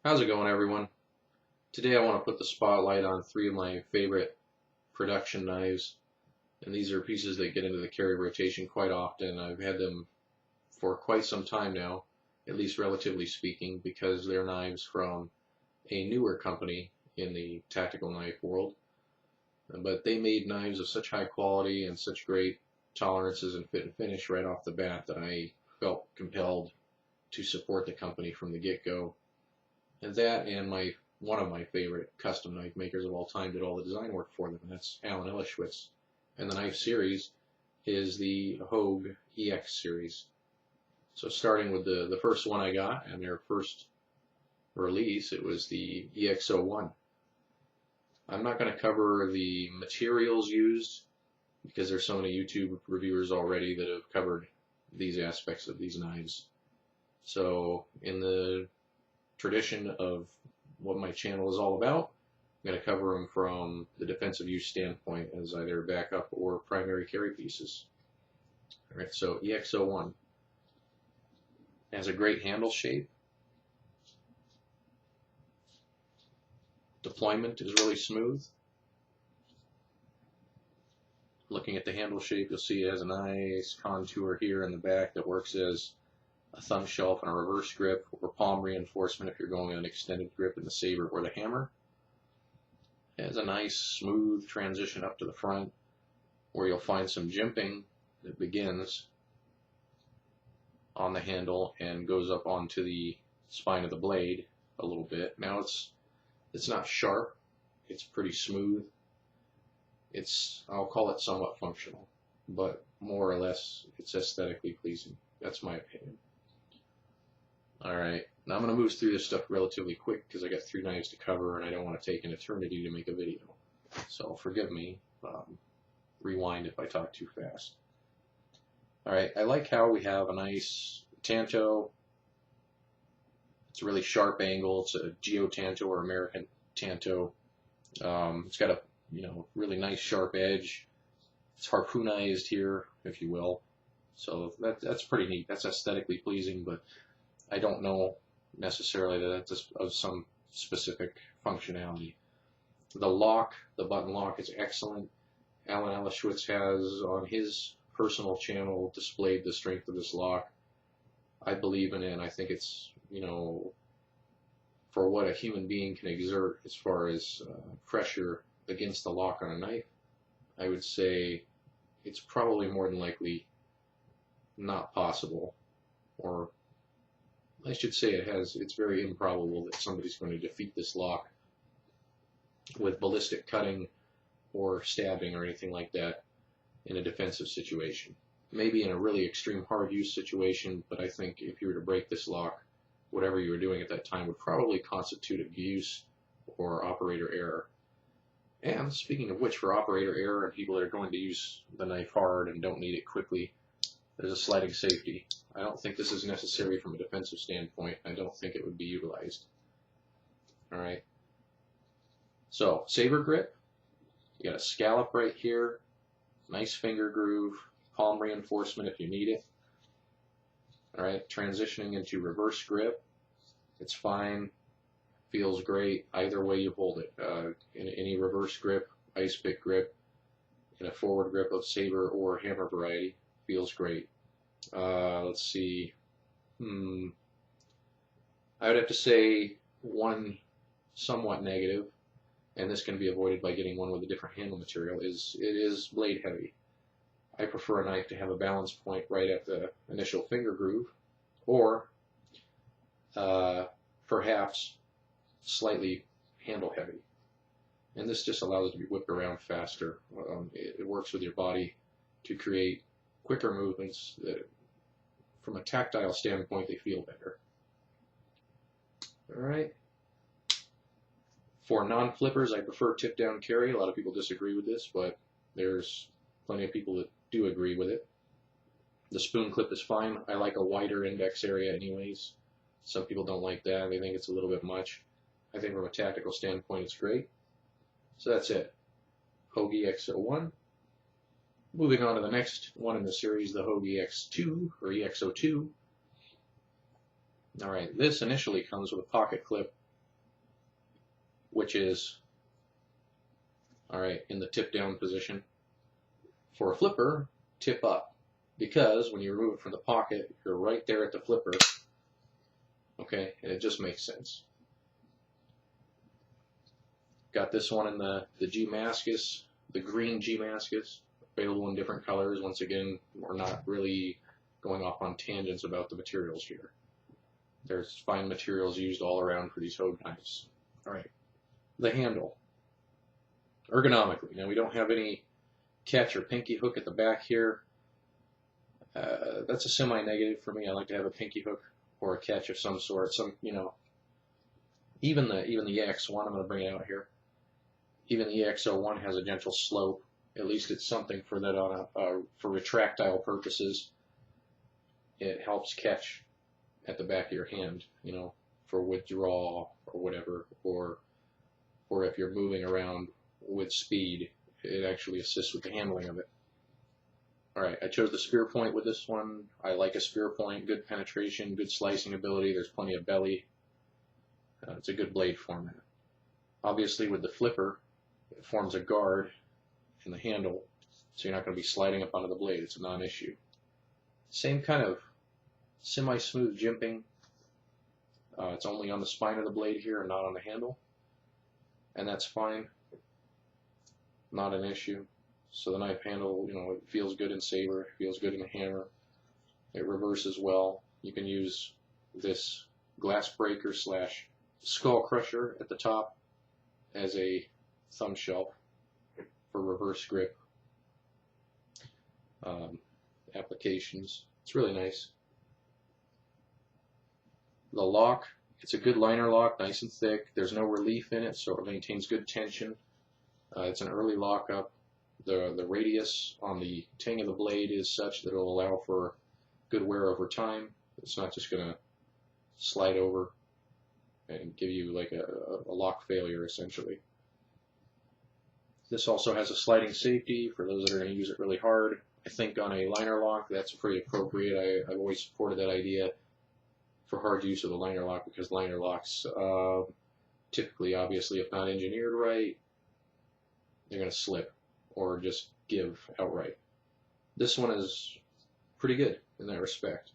How's it going, everyone? Today I want to put the spotlight on three of my favorite production knives, and these are pieces that get into the carry rotation quite often. I've had them for quite some time now, at least relatively speaking, because they're knives from a newer company in the tactical knife world. But they made knives of such high quality and such great tolerances and fit and finish right off the bat that I felt compelled to support the company from the get-go. And that and one of my favorite custom knife makers of all time did all the design work for them, and that's Alan Ellishwitz. And the knife series is the Hogue EX Series. So starting with the first one I got and their first release, it was the EX01. I'm not going to cover the materials used because there's so many YouTube reviewers already that have covered these aspects of these knives. So in the tradition of what my channel is all about, I'm going to cover them from the defensive use standpoint as either backup or primary carry pieces. Alright, so EX01 has a great handle shape. Deployment is really smooth. Looking at the handle shape, you'll see it has a nice contour here in the back that works as a thumb shelf and a reverse grip or palm reinforcement if you're going on an extended grip in the saber or the hammer. It has a nice smooth transition up to the front where you'll find some jimping that begins on the handle and goes up onto the spine of the blade a little bit. Now it's not sharp, it's pretty smooth. I'll call it somewhat functional, but more or less it's aesthetically pleasing. That's my opinion. Alright, now I'm going to move through this stuff relatively quick because I got three knives to cover and I don't want to take an eternity to make a video. So forgive me, rewind if I talk too fast. Alright, I like how we have a nice tanto. It's a really sharp angle. It's a Geo Tanto or American Tanto. It's got a really nice sharp edge. It's harpoonized here, if you will. So that's pretty neat. That's aesthetically pleasing, but I don't know necessarily that that's of some specific functionality. The lock, the button lock, is excellent. Alan Ellishwitz has on his personal channel displayed the strength of this lock. I believe in it, and I think it's, for what a human being can exert as far as pressure against the lock on a knife, I would say it's probably more than likely not possible, or I should say it's very improbable that somebody's going to defeat this lock with ballistic cutting or stabbing or anything like that in a defensive situation. Maybe in a really extreme hard use situation, but I think if you were to break this lock, whatever you were doing at that time would probably constitute abuse or operator error. And speaking of which, for operator error and people that are going to use the knife hard and don't need it quickly, there's a sliding safety. I don't think this is necessary from a defensive standpoint. I don't think it would be utilized. Alright. So, saber grip. You got a scallop right here. Nice finger groove. Palm reinforcement if you need it. Alright, transitioning into reverse grip. It's fine. Feels great either way you hold it. In any reverse grip, ice pick grip, in a forward grip of saber or hammer variety, feels great. Let's see. I would have to say one somewhat negative, and this can be avoided by getting one with a different handle material, is it is blade heavy. I prefer a knife to have a balance point right at the initial finger groove, or perhaps slightly handle heavy. And this just allows it to be whipped around faster. It works with your body to create quicker movements that, from a tactile standpoint, they feel better. Alright. For non-flippers, I prefer tip-down carry. A lot of people disagree with this, but there's plenty of people that do agree with it. The spoon clip is fine. I like a wider index area anyways. Some people don't like that. They think it's a little bit much. I think from a tactical standpoint, it's great. So that's it. Hogue EX01. Moving on to the next one in the series, the Hogue EX2 or EX02. Alright, this initially comes with a pocket clip which is, all right, in the tip down position. For a flipper, tip up, because when you remove it from the pocket, you're right there at the flipper, okay, and it just makes sense. Got this one in the G-Mascus, the green G-Mascus, available in different colors. Once again, we're not really going off on tangents about the materials here. There's fine materials used all around for these Hogue knives. All right, the handle. Ergonomically, now we don't have any catch or pinky hook at the back here. That's a semi-negative for me. I like to have a pinky hook or a catch of some sort. Some, you know, even the EX1, I'm going to bring it out here. Even the EX01 has a gentle slope. At least it's something for that on for retractile purposes. It helps catch at the back of your hand, you know, for withdrawal or whatever, or if you're moving around with speed, it actually assists with the handling of it. All right, I chose the spear point with this one. I like a spear point, good penetration, good slicing ability. There's plenty of belly. It's a good blade format. Obviously, with the flipper, it forms a guard in the handle, so you're not going to be sliding up onto the blade. It's a non-issue. Same kind of semi-smooth jimping. It's only on the spine of the blade here and not on the handle, and that's fine. Not an issue. So the knife handle, you know, it feels good in saber, it feels good in a hammer. It reverses well. You can use this glass breaker slash skull crusher at the top as a thumb shelf for reverse grip applications. It's really nice. The lock, it's a good liner lock, nice and thick. There's no relief in it, so it maintains good tension. It's an early lockup. The radius on the tang of the blade is such that it will allow for good wear over time. It's not just going to slide over and give you like a lock failure, essentially. This also has a sliding safety for those that are going to use it really hard. I think on a liner lock, that's pretty appropriate. I've always supported that idea for hard use of the liner lock, because liner locks typically, obviously, if not engineered right, they're going to slip or just give outright. This one is pretty good in that respect.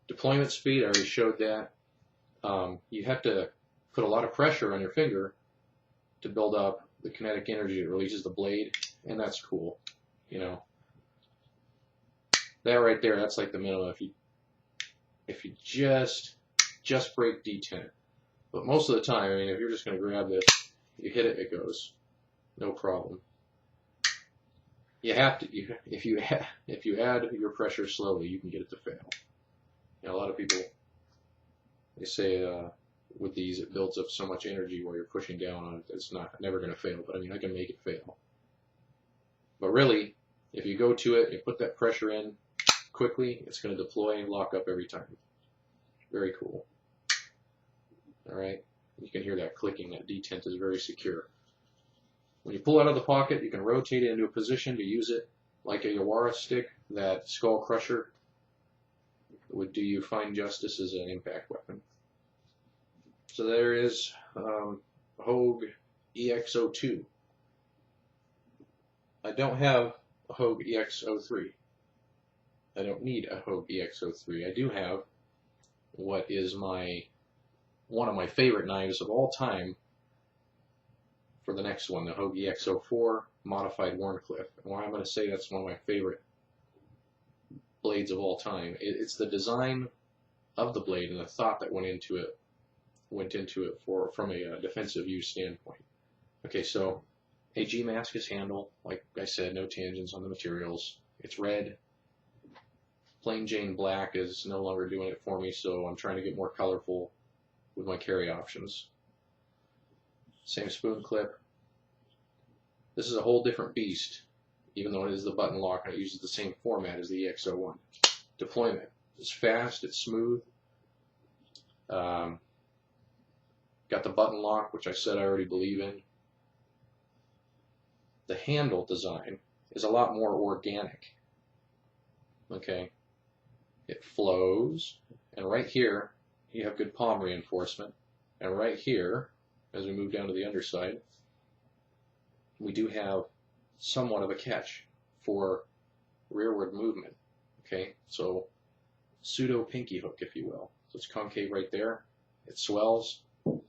Deployment speed, I already showed that. You have to put a lot of pressure on your finger to build up the kinetic energy that releases the blade, and that's cool. You know, that right there, that's like the minimum. If you just break D10, but most of the time, I mean, if you're just going to grab this, you hit it, it goes, no problem. You have to, if you add your pressure slowly, you can get it to fail. You know, a lot of people, they say with these it builds up so much energy while you're pushing down on it, it's never going to fail. But I mean, I can make it fail. But really, if you go to it and put that pressure in quickly, it's going to deploy and lock up every time. Very cool. All right, you can hear that clicking. That detent is very secure. When you pull out of the pocket, you can rotate it into a position to use it like a Yawara stick. That skull crusher would do you fine justice as an impact weapon. So there is Hogue EX02. I don't have a Hogue EX03. I don't need a Hogue EX03. I do have what is one of my favorite knives of all time for the next one, the Hogue EX04 Modified Wharncliffe. And why I'm going to say that's one of my favorite blades of all time, it's the design of the blade and the thought that went into it from a defensive use standpoint. Okay, so a G-Mascus handle, like I said, no tangents on the materials. It's red. Plain Jane black is no longer doing it for me, so I'm trying to get more colorful with my carry options. Same spoon clip. This is a whole different beast, even though it is the button lock and it uses the same format as the EX01. Deployment. It's fast, it's smooth. Got the button lock, which I said I already believe in. The handle design is a lot more organic. Okay. It flows, and right here you have good palm reinforcement, and right here, as we move down to the underside, we do have somewhat of a catch for rearward movement. Okay, so pseudo pinky hook, if you will. So it's concave right there. It swells. We've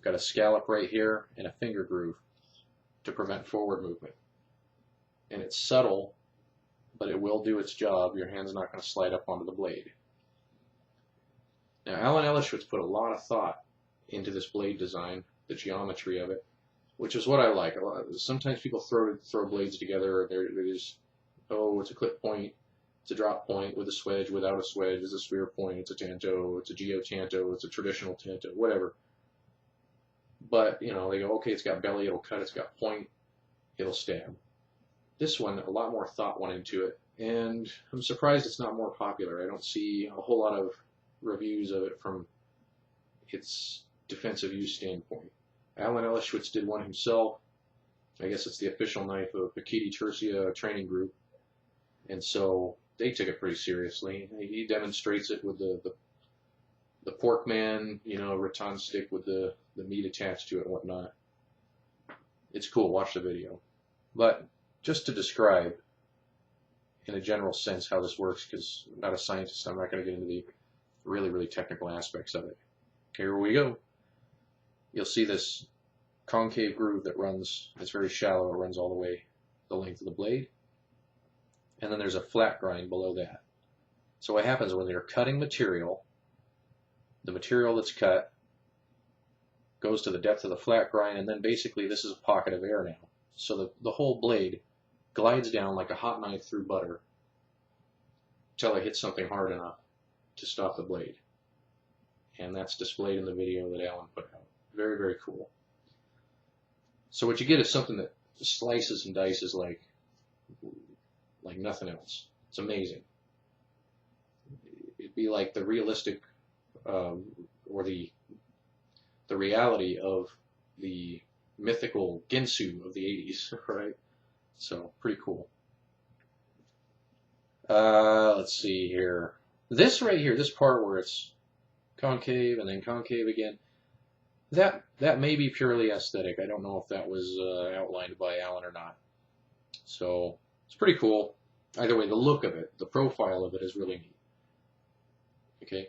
got a scallop right here and a finger groove to prevent forward movement. And it's subtle, but it will do its job. Your hand's not going to slide up onto the blade. Now, Alan Ellishwitz put a lot of thought into this blade design, the geometry of it, which is what I like. Sometimes people throw blades together. They're just, oh, it's a clip point, it's a drop point with a swedge, without a swedge, it's a sphere point, it's a tanto, it's a geo tanto, it's a traditional tanto, whatever. But, you know, they go, okay, it's got belly, it'll cut, it's got point, it'll stab. This one, a lot more thought went into it, and I'm surprised it's not more popular. I don't see a whole lot of reviews of it from its defensive use standpoint. Alan Ellishwitz did one himself. I guess it's the official knife of Pakiti Tercia training group, and so they took it pretty seriously. He demonstrates it with the pork man, you know, rattan stick with the meat attached to it and whatnot. It's cool. Watch the video. But just to describe in a general sense how this works, because I'm not a scientist, I'm not going to get into the really technical aspects of it. Here we go. You'll see this concave groove that runs, it's very shallow, it runs all the way the length of the blade. And then there's a flat grind below that. So what happens when you're cutting material, the material that's cut goes to the depth of the flat grind, and then basically this is a pocket of air now. So the whole blade glides down like a hot knife through butter until it hits something hard enough to stop the blade. And that's displayed in the video that Alan put out. Very cool. So what you get is something that slices and dices like nothing else. It's amazing. It'd be like the realistic or the reality of the mythical Ginsu of the 80s, right? So pretty cool. Let's see here. This right here, this part where it's concave and then concave again, that may be purely aesthetic. I don't know if that was outlined by Alan or not. So it's pretty cool. Either way, the look of it, the profile of it is really neat. Okay,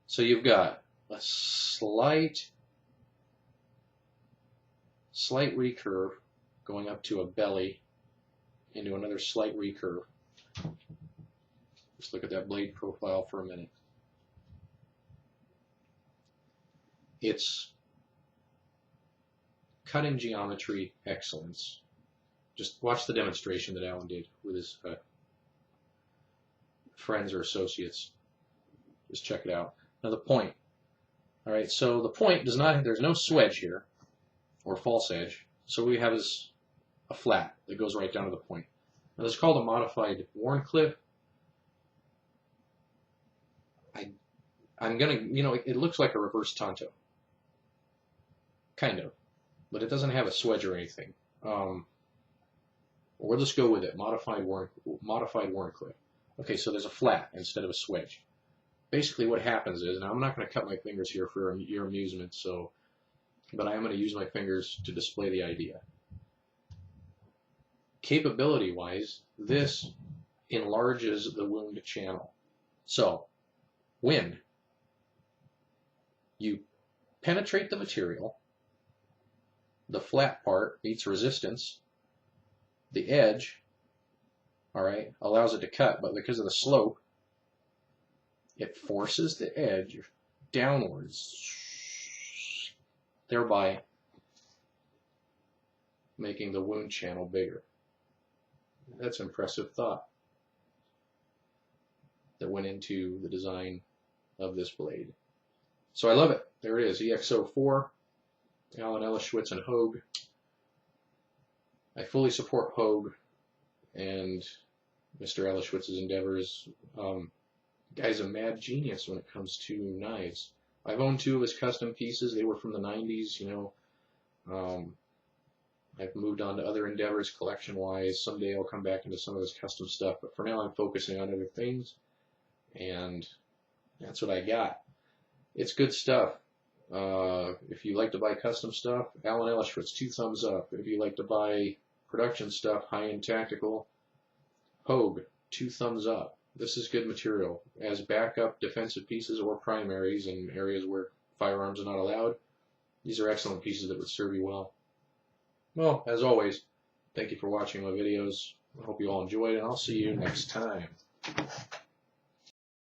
so you've got a slight recurve going up to a belly into another slight recurve. Just look at that blade profile for a minute. It's cutting geometry excellence. Just watch the demonstration that Alan did with his friends or associates. Just check it out. Now the point. All right, so the point does not, there's no swedge here or false edge. So we have is a flat that goes right down to the point. Now this is called a modified Warncliffe. I'm gonna, you know, it looks like a reverse tanto. Kind of, but it doesn't have a swedge or anything. We'll just go with it. Modified Warncliffe. Okay, so there's a flat instead of a swedge. Basically, what happens is, now I'm not going to cut my fingers here for your amusement, but I am going to use my fingers to display the idea. Capability-wise, this enlarges the wound channel. So, when you penetrate the material, the flat part meets resistance, the edge, all right, allows it to cut, but because of the slope, it forces the edge downwards, thereby making the wound channel bigger. That's impressive thought that went into the design of this blade. So I love it. There it is, EX04, Alan Ellishwitz and Hogue. I fully support Hogue and Mr. Ellishwitz's endeavors. Guy's a mad genius when it comes to knives. I've owned two of his custom pieces. They were from the 90s, you know. I've moved on to other endeavors collection-wise. Someday I'll come back into some of his custom stuff, but for now I'm focusing on other things, and that's what I got. It's good stuff. If you like to buy custom stuff, Allen Ellisfritz, 2 thumbs up. If you like to buy production stuff, high-end tactical, Hogue, 2 thumbs up. This is good material. As backup defensive pieces or primaries in areas where firearms are not allowed, these are excellent pieces that would serve you well. Well, as always, thank you for watching my videos. I hope you all enjoyed, and I'll see you next time.